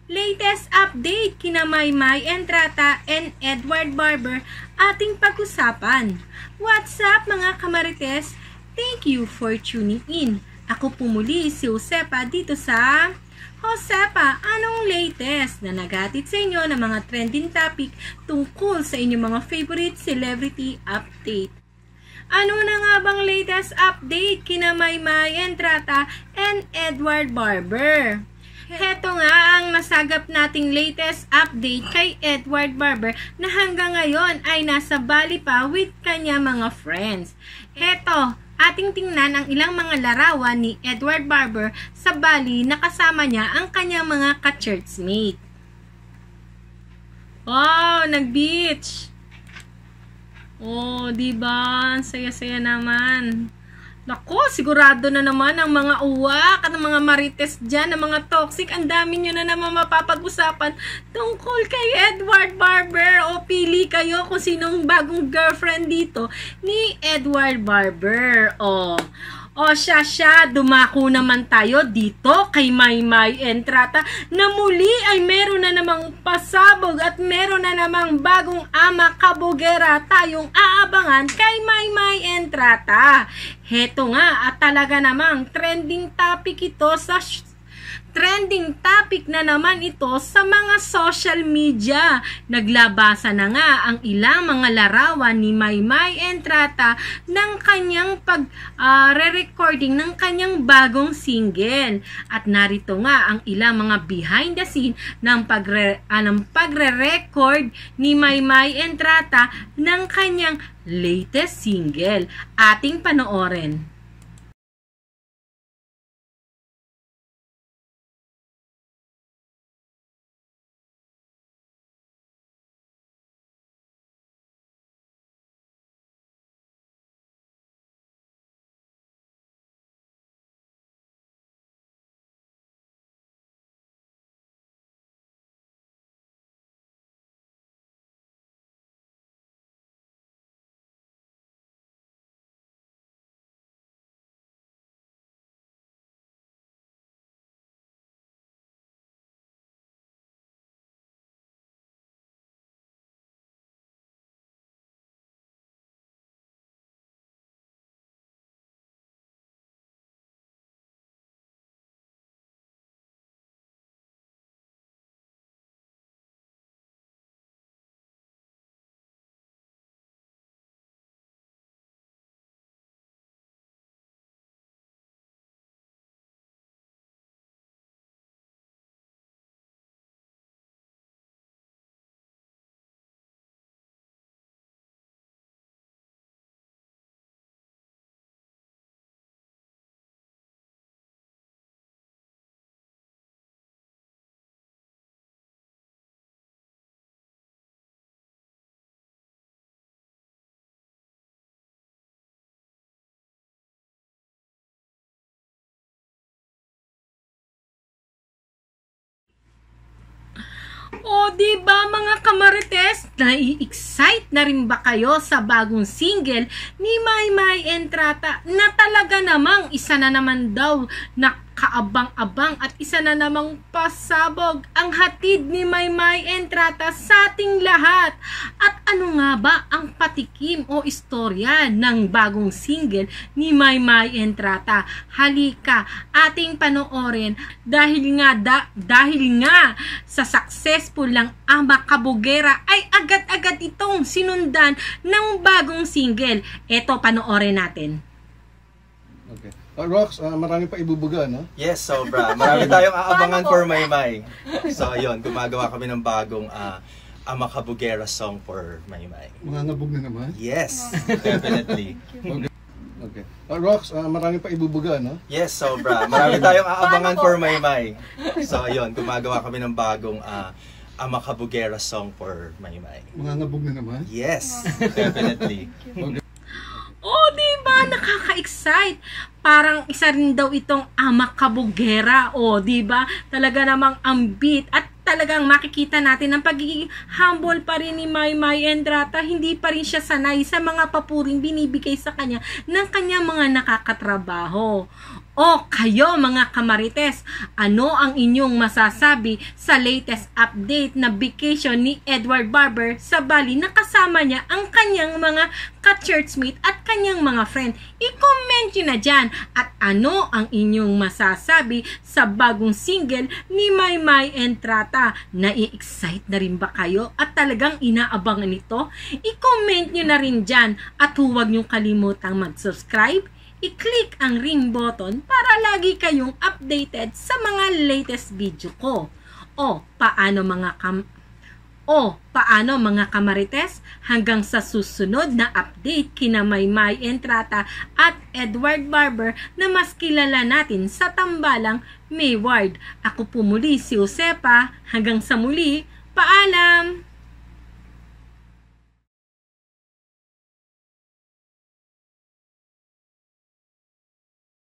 Latest update kina Maymay Entrata and Edward Barber ating pag-usapan. What's up mga kamarites? Thank you for tuning in. Ako po muli si Josepa dito sa Josepa, anong latest na naghatid sa inyo ng mga trending topic tungkol sa inyong mga favorite celebrity update. Ano na nga bang latest update kina Maymay Entrata and Edward Barber? Heto nga ang nasagap nating latest update kay Edward Barber na hanggang ngayon ay nasa Bali pa with kanya mga friends. Heto, ating tingnan ang ilang mga larawan ni Edward Barber sa Bali na kasama niya ang kanyang mga ka-churchmate. Wow, nag-beach! Oh, diba? Saya-saya naman. Naku, sigurado na naman ang mga uwak at ang mga marites dyan, ang mga toxic, ang dami nyo na naman mapapag-usapan tungkol kay Edward Barber. O pili kayo kung sinong bagong girlfriend dito ni Edward Barber. O siya, dumako naman tayo dito kay Maymay Entrata na muli ay meron na namang pasabog at meron na namang bagong ama kabugera tayong aabangan kay Maymay Entrata. Heto nga at talaga namang trending topic na naman ito sa mga social media. Naglabasa na nga ang ilang mga larawan ni Maymay Entrata ng kanyang re-recording ng kanyang bagong single. At narito nga ang ilang mga behind the scene ng pagre-record ni Maymay Entrata ng kanyang latest single. Ating panoorin. O diba mga kamarites, nai-excite na rin ba kayo sa bagong single ni Maymay Entrata na talaga namang isa na naman daw na kaabang-abang at isa na namang pasabog ang hatid ni Maymay Entrata sa ating lahat? At ano nga ba ang patikim o istorya ng bagong single ni Maymay Entrata? Halika, ating panoorin dahil nga sa successful lang ama kabugera ay agad-agad itong sinundan ng bagong single. Eto, panoorin natin. Okay. Rox, marami pa ibubuga, no? Yes, sobra. Marami tayong aabangan for Maymay. So, ayun, gumagawa kami ng bagong ama kabugera song for Maymay. Mga nabog na naman? Yes, definitely. Okay. Rox, marami pa ibubuga, no? Yes, sobra. Marami tayong aabangan for Maymay. So, ayun, gumagawa kami ng bagong ama kabugera song for Maymay. Mga nabog na naman? Yes, definitely. Okay. Oh, diba? Nakaka-excite. Parang isa rin daw itong ama kabugera. Oh, diba? Talaga namang ambit at talagang makikita natin ang pagiging humble pa rin ni Maymay Entrata. Hindi pa rin siya sanay sa mga papuring binibigay sa kanya ng kanyang mga nakakatrabaho. O kayo mga kamarites, ano ang inyong masasabi sa latest update na vacation ni Edward Barber sa Bali na kasama niya ang kanyang mga ka-churchmate at kanyang mga friend? I-comment nyo na dyan. At ano ang inyong masasabi sa bagong single ni Maymay Entrata? Nai-excite na rin ba kayo at talagang inaabangan ito? I-comment nyo na rin dyan at huwag nyo kalimutang mag-subscribe. I-click ang ring button para lagi kayong updated sa mga latest video ko. O paano mga kamarites, hanggang sa susunod na update kina Maymay Entrata at Edward Barber na mas kilala natin sa tambalang Mayward. Ako po muli si Josepa. Hanggang sa muli, paalam!